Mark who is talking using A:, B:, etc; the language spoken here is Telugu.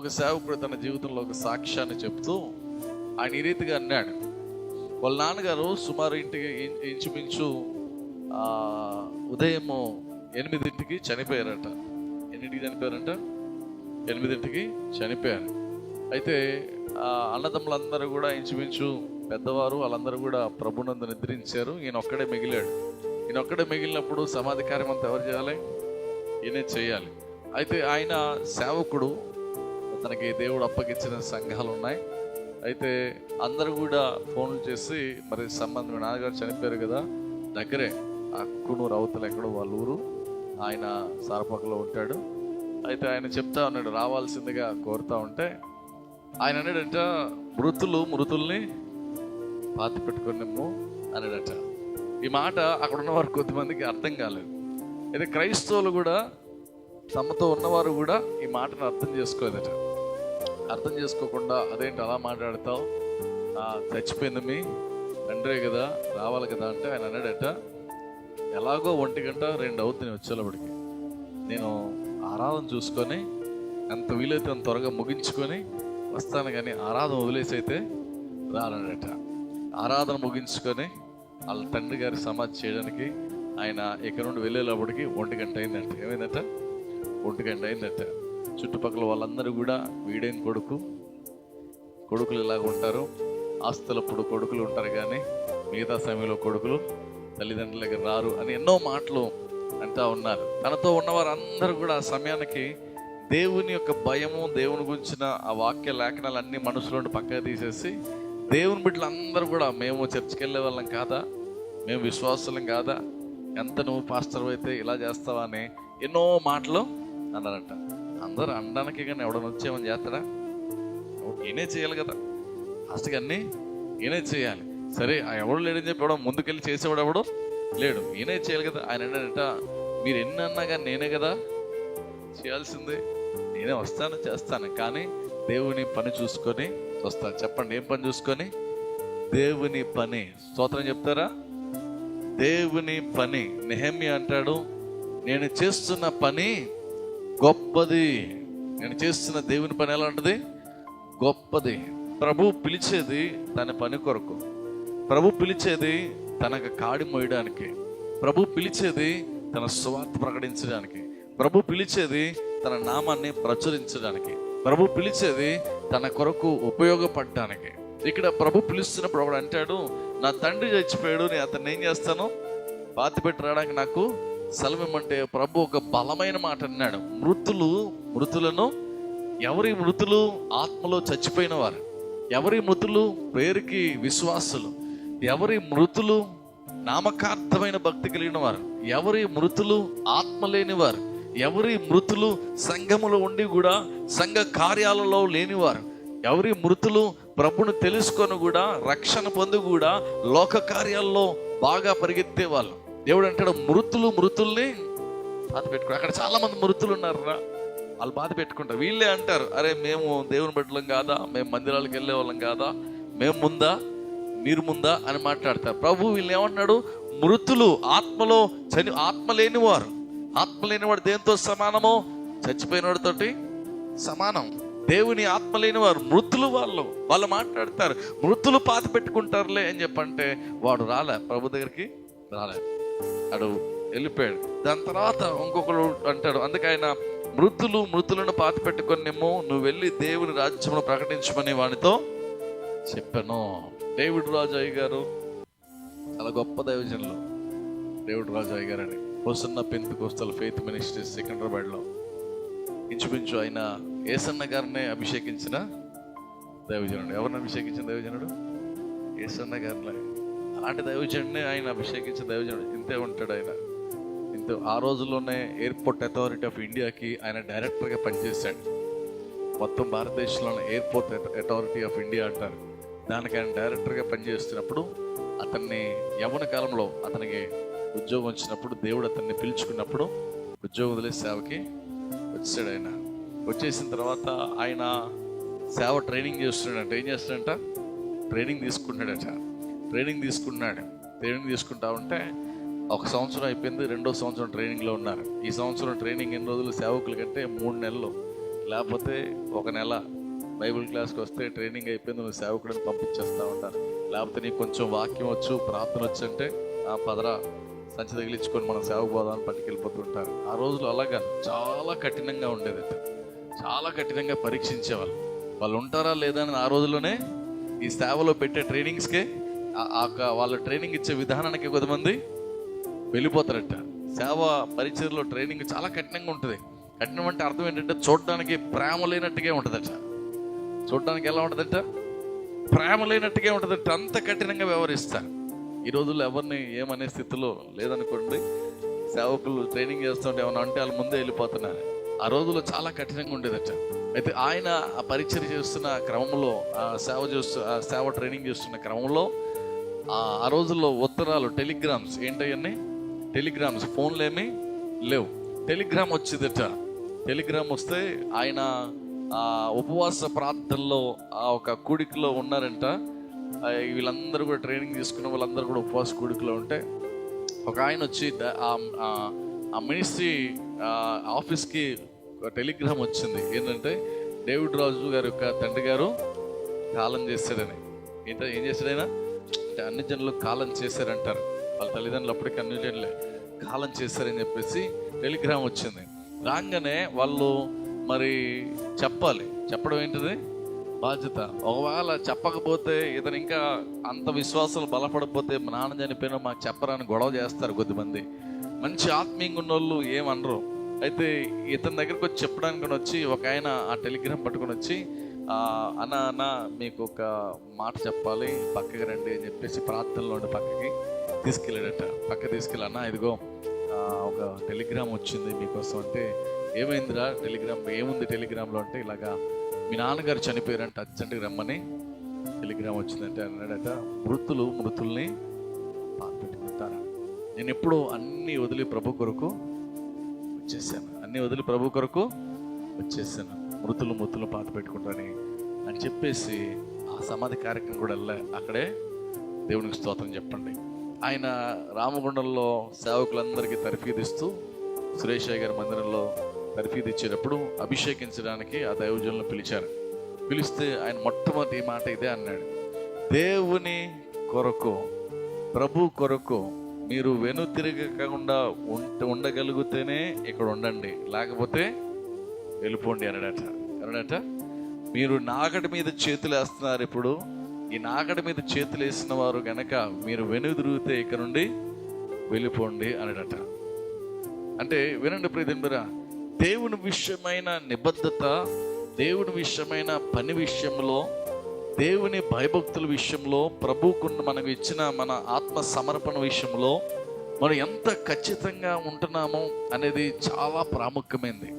A: ఒక సేవకుడు తన జీవితంలో ఒక సాక్ష్యాన్ని చెప్తూ ఆయన ఈ రీతిగా అన్నాడు. వాళ్ళ నాన్నగారు సుమారు ఇంటికి ఇంచుమించు ఉదయం 8ంటికి చనిపోయారట. ఎన్నింటికి చనిపోయారంట? 8ంటికి చనిపోయారు. అయితే అన్నదమ్ములందరూ కూడా ఇంచుమించు పెద్దవారు వాళ్ళందరూ కూడా ప్రభునందు నిద్రించారు. ఈయన ఒక్కడే మిగిలాడు. ఈయన ఒక్కడే మిగిలినప్పుడు సమాధి కార్యం అంతా ఎవరు చేయాలి? ఈయనే చేయాలి. అయితే ఆయన సేవకుడు, తనకి దేవుడు అప్పగించిన సంఘాలు ఉన్నాయి. అయితే అందరూ కూడా ఫోన్లు చేసి, మరి సంబంధం నాన్నగారు చనిపోయారు కదా, దగ్గరే ఆ కుక్కునూరు అవతల ఎక్కడో వాళ్ళ ఊరు, ఆయన సారపక్కలో ఉంటాడు. అయితే ఆయన చెప్తా ఉన్నాడు, రావాల్సిందిగా కోరుతా ఉంటే ఆయన అన్నాడంట, మృతుల్ని పాతి పెట్టుకున్నాము అన్నాడట. ఈ మాట అక్కడ ఉన్నవారు కొద్దిమందికి అర్థం కాలేదు. అయితే క్రైస్తవులు కూడా తమతో ఉన్నవారు కూడా ఈ మాటను అర్థం చేసుకోలేదట. అర్థం చేసుకోకుండా అదేంటి అలా మాట్లాడతావు, చచ్చిపోయింది మీ తండ్రే కదా, రావాలి కదా అంటే ఆయన అన్నాడట, ఎలాగో 1:02 అవుతుంది వచ్చేటప్పటికి, నేను ఆరాధన చూసుకొని ఎంత వీలైతే అంత త్వరగా ముగించుకొని వస్తాను, కానీ ఆరాధన వదిలేసి అయితే రానడట. ఆరాధన ముగించుకొని వాళ్ళ తండ్రి గారి సమాధి చేయడానికి ఆయన ఇక్కడ నుండి వెళ్ళేటప్పటికి 1 అయిందంట. ఏమైందట? 1 అయిందట. చుట్టుపక్కల వాళ్ళందరూ కూడా వీడేం కొడుకులు ఇలాగ ఉంటారు, ఆస్తులప్పుడు కొడుకులు ఉంటారు కానీ మిగతా సమయంలో కొడుకులు తల్లిదండ్రుల దగ్గర రారు అని ఎన్నో మాటలు అంటా ఉన్నారు. తనతో ఉన్నవారు అందరూ కూడా ఆ సమయానికి దేవుని యొక్క భయము, దేవుని గురించిన ఆ వాక్య లేఖనాలు అన్ని మనసులో పక్కగా తీసేసి, దేవుని బిడ్డలు అందరూ కూడా మేము చర్చికి వెళ్ళే వాళ్ళం కాదా, మేము విశ్వాసులం కాదా, ఎంత నువ్వు పాస్టర్ అయితే ఇలా చేస్తావా అని ఎన్నో మాటలు అన్నారంట. అందరూ అనడానికి కానీ ఎవడని వచ్చేమని చేస్తాడా? ఈయనే చేయాలి కదా, లాస్ట్కి అన్నీ ఈయనే చేయాలి. సరే, ఎవడు లేడని చెప్పి ఎవడో ముందుకెళ్ళి చేసేవాడు ఎవడు లేడు, ఈయనే చేయాలి కదా. ఆయన ఏంటంట, మీరు ఎన్ని అన్నా కానీ నేనే కదా చేయాల్సిందే, నేనే వస్తాను చేస్తాను, కానీ దేవుని పని చూసుకొని వస్తాను. చెప్పండి, ఏం పని చూసుకొని? దేవుని పని. స్తోత్రం చెప్తారా? దేవుని పని. నెహెమ్యా అంటాడు, నేను చేస్తున్న పని గొప్పది. నేను చేస్తున్న దేవుని పని ఎలా ఉంటుంది? గొప్పది. ప్రభు పిలిచేది తన పని కొరకు, ప్రభు పిలిచేది తనకు కాడి మోయడానికి, ప్రభు పిలిచేది తన సువార్త ప్రకటించడానికి, ప్రభు పిలిచేది తన నామాన్ని ప్రచురించడానికి, ప్రభు పిలిచేది తన కొరకు ఉపయోగపడడానికి. ఇక్కడ ప్రభు పిలుస్తున్నప్పుడు ఒకడు అంటాడు, నా తండ్రి చచ్చిపోయాడు, నేను అతన్ని ఏం చేస్తాను? పాతి పెట్టి రావడానికి నాకు సెలవిమ్మంటే ప్రభు ఒక బలమైన మాట అన్నాడు. మృతులను ఎవరి మృతులు? ఆత్మలో చచ్చిపోయిన వారు. ఎవరి మృతులు? పేరుకి విశ్వాసులు. ఎవరి మృతులు? నామకార్థమైన భక్తి కలిగిన వారు. ఎవరి మృతులు? ఆత్మ లేని వారు. ఎవరి మృతులు? సంఘములో ఉండి కూడా సంఘ కార్యాలలో లేనివారు. ఎవరి మృతులు? ప్రభును తెలుసుకొని కూడా రక్షణ పొంది కూడా లోక కార్యాల్లో బాగా పరిగెత్తే వాళ్ళు. దేవుడు అంటాడు, మృతుల్ని బాధ పెట్టుకుంటారు. అక్కడ చాలా మంది మృతులు ఉన్నారా, వాళ్ళు బాధ పెట్టుకుంటారు. వీళ్ళే అంటారు, అరే మేము దేవుని బిడ్డలం కాదా, మేము మందిరాలకు వెళ్ళే వాళ్ళం కాదా, మేము ముందా మీరు ముందా అని మాట్లాడతారు. ప్రభు వీళ్ళు ఏమన్నాడు? మృతులు, ఆత్మలో ఆత్మ లేనివారు. ఆత్మ లేనివాడు దేంతో సమానమో? చచ్చిపోయిన వాడితోటి సమానం. దేవుని ఆత్మ లేనివారు మృతులు. వాళ్ళు మాట్లాడతారు, మృతులు పాతి పెట్టుకుంటారులే అని చెప్పంటే వాడు రాలే, ప్రభు దగ్గరికి రాలే, అడు వెళ్ళిపోయాడు. దాని తర్వాత ఇంకొకడు అంటాడు, అందుకే ఆయన మృతులను పాతి పెట్టుకునేమో, నువ్వు వెళ్ళి దేవుని రాజ్యమును ప్రకటించమని వానితో చెప్పాను. డేవిడ్ రాజు అయ్య గారు చాలా గొప్ప దైవజనులు. డేవిడ్ రాజు అయ్య గారు అని హోసన్న పెంతెకోస్తల్ ఫెయిత్ మినిస్ట్రీస్ సికింద్రాబాద్లో ఇంచుమించు ఆయన యేసన్న గారినే అభిషేకించిన దైవజనుడు. ఎవరిని అభిషేకించిన దైవజనుడు? యేసన్న గారిని. అలాంటి దైవజనుడిని ఆయన అభిషేకించిన దైవజనుడు. ఇంతే ఉంటాడు ఆయన. ఇంత ఆ రోజుల్లోనే ఎయిర్పోర్ట్ అథారిటీ ఆఫ్ ఇండియాకి ఆయన డైరెక్టర్గా పనిచేశాడు. మొత్తం భారతదేశంలోనే ఎయిర్పోర్ట్ అథారిటీ ఆఫ్ ఇండియా అంటారు. దానికి ఆయన డైరెక్టర్గా పనిచేస్తున్నప్పుడు అతన్ని యవ్వన కాలంలో అతనికి ఉద్యోగం వచ్చినప్పుడు దేవుడు అతన్ని పిలుచుకున్నప్పుడు ఉద్యోగం వదిలేసి సేవకి వచ్చాడు. ఆయన వచ్చేసిన తర్వాత ఆయన సేవ ట్రైనింగ్ చేస్తున్నాడంట. ఏం చేస్తున్నాడంట? ట్రైనింగ్ తీసుకుంటున్నాడట. ట్రైనింగ్ తీసుకుంటా ఉంటే 1 సంవత్సరం అయిపోయింది, 2వ సంవత్సరం ట్రైనింగ్లో ఉన్నారు. ఈ సంవత్సరం ట్రైనింగ్ ఎన్ని రోజులు? సేవకుల కంటే 3 నెలలు. లేకపోతే ఒక నెల బైబిల్ క్లాస్కి వస్తే ట్రైనింగ్ అయిపోయింది, నువ్వు సేవకుడిని పంపించేస్తూ ఉంటారు. లేకపోతే నీకు కొంచెం వాక్యం వచ్చు, ప్రార్థన వచ్చు అంటే ఆ పదరా సంచి తగిలించుకొని మనం సేవకు పోదామని పట్టుకెళ్ళిపోతుంటారు. ఆ రోజులు అలాగా చాలా కఠినంగా ఉండేది, చాలా కఠినంగా పరీక్షించేవాళ్ళు. వాళ్ళు ఉంటారా లేదా అని ఆ రోజుల్లోనే ఈ సేవలో పెట్టే ట్రైనింగ్స్కే వాళ్ళ ట్రైనింగ్ ఇచ్చే విధానానికి కొంతమంది వెళ్ళిపోతారట. సేవ పరిచయలో ట్రైనింగ్ చాలా కఠినంగా ఉంటుంది. కఠినం అంటే అర్థం ఏంటంటే చూడడానికి ప్రేమ లేనట్టుగా ఉంటుందట. చూడడానికి ఎలా ఉంటుందట? ప్రేమ లేనట్టుగా ఉంటుందట. అంత కఠినంగా వ్యవహరిస్తారు. ఈ రోజుల్లో ఎవరిని ఏమనే స్థితిలో లేదనుకోండి. సేవకులు ట్రైనింగ్ చేస్తుంటే ఏమన్నా అంటే వాళ్ళ ముందే వెళ్ళిపోతున్నారు. ఆ రోజుల్లో చాలా కఠినంగా ఉండేదట. అయితే ఆయన ఆ పరిచయం చేస్తున్న క్రమంలో, సేవ ట్రైనింగ్ చేస్తున్న క్రమంలో ఆ రోజుల్లో ఉత్తరాలు, టెలిగ్రామ్స్ ఏంటయ్యన్నీ? టెలిగ్రామ్స్, ఫోన్లు ఏమీ లేవు. టెలిగ్రామ్ వచ్చిందట. టెలిగ్రామ్ వస్తే ఆయన ఉపవాస ప్రార్థనలో ఒక కూడికలో ఉన్నారంట. వీళ్ళందరూ కూడా ట్రైనింగ్ తీసుకున్న వాళ్ళందరూ కూడా ఉపవాస కూడికలో ఉంటే ఒక ఆయన వచ్చి ఆ మినిస్ట్రీ ఆఫీస్కి ఒక టెలిగ్రామ్ వచ్చింది. ఏంటంటే డేవిడ్ రాజు గారి యొక్క తండ్రి గారు కాలం చేశాడని. ఏం చేశాడైనా అంటే అన్ని జనులు కాలం చేశారంటారు. వాళ్ళ తల్లిదండ్రులు అప్పటికి అన్ని జనులే కాలం చేశారని చెప్పేసి టెలిగ్రామ్ వచ్చింది. రాగానే వాళ్ళు మరి చెప్పడం ఏంటిది బాధ్యత. ఒకవేళ చెప్పకపోతే ఇతను ఇంకా అంత విశ్వాసాలు బలపడకపోతే మా నాన్న చనిపోయినా మాకు చెప్పరని గొడవ చేస్తారు కొద్దిమంది. మంచి ఆత్మీయంగా ఉన్న వాళ్ళు ఏమనరు. అయితే ఇతని దగ్గరకు వచ్చి చెప్పడానికి వచ్చి ఒక ఆయన ఆ టెలిగ్రామ్ పట్టుకొని వచ్చి అన్న మీకు ఒక మాట చెప్పాలి, పక్కకి రండి అని చెప్పేసి ప్రార్థనలో ఉండి పక్కకి తీసుకెళ్ళాడట. పక్క తీసుకెళ్ళి అన్న ఇదిగో ఒక టెలిగ్రామ్ వచ్చింది మీకోసం. అంటే ఏమైందిరా టెలిగ్రామ్? ఏముంది టెలిగ్రామ్లో అంటే ఇలాగా మీ నాన్నగారు చనిపోయారంటే అర్జెంట్గా రమ్మని టెలిగ్రామ్ వచ్చిందంటే అన్నాడట. మృతుల్ని పెట్టుకుంటారా? నేను ఎప్పుడూ అన్నీ వదిలి ప్రభు కొరకు వచ్చేసాను. మృతులు పాత పెట్టుకుంటారని అని చెప్పేసి ఆ సమాధి కార్యక్రమం కూడా అక్కడే దేవునికి స్తోత్రం చెప్పండి. ఆయన రామగుండంలో సేవకులందరికీ తర్ఫీదిస్తూ సురేషయ్య గారి మందిరంలో తర్ఫీదు ఇచ్చేటప్పుడు అభిషేకించడానికి ఆ దైవజనులను పిలిస్తే ఆయన మొట్టమొదటి మాట ఇదే అన్నాడు: దేవుని కొరకు, ప్రభు కొరకు మీరు వెనుతిరగకుండా ఉండగలిగితేనే ఇక్కడ ఉండండి, లేకపోతే వెళ్ళిపోండి అన్నాడట. మీరు నాగటి మీద చేతులు వేస్తున్నారు. ఇప్పుడు ఈ నాగటి మీద చేతులు వేసిన వారు గనక మీరు వెనుదిరిగితే ఇక్కడ నుండి వెళ్ళిపోండి అన్నాడట. అంటే వినండి ప్రియదేవురా, దేవుని విషయమైన నిబద్ధత, దేవుని విషయమైన పని విషయంలో, దేవుని భయభక్తుల విషయంలో, ప్రభువుకు మనకు ఇచ్చిన మన ఆత్మ సమర్పణ విషయంలో మనం ఎంత ఖచ్చితంగా ఉంటున్నామో అనేది చాలా ప్రాముఖ్యమైనది.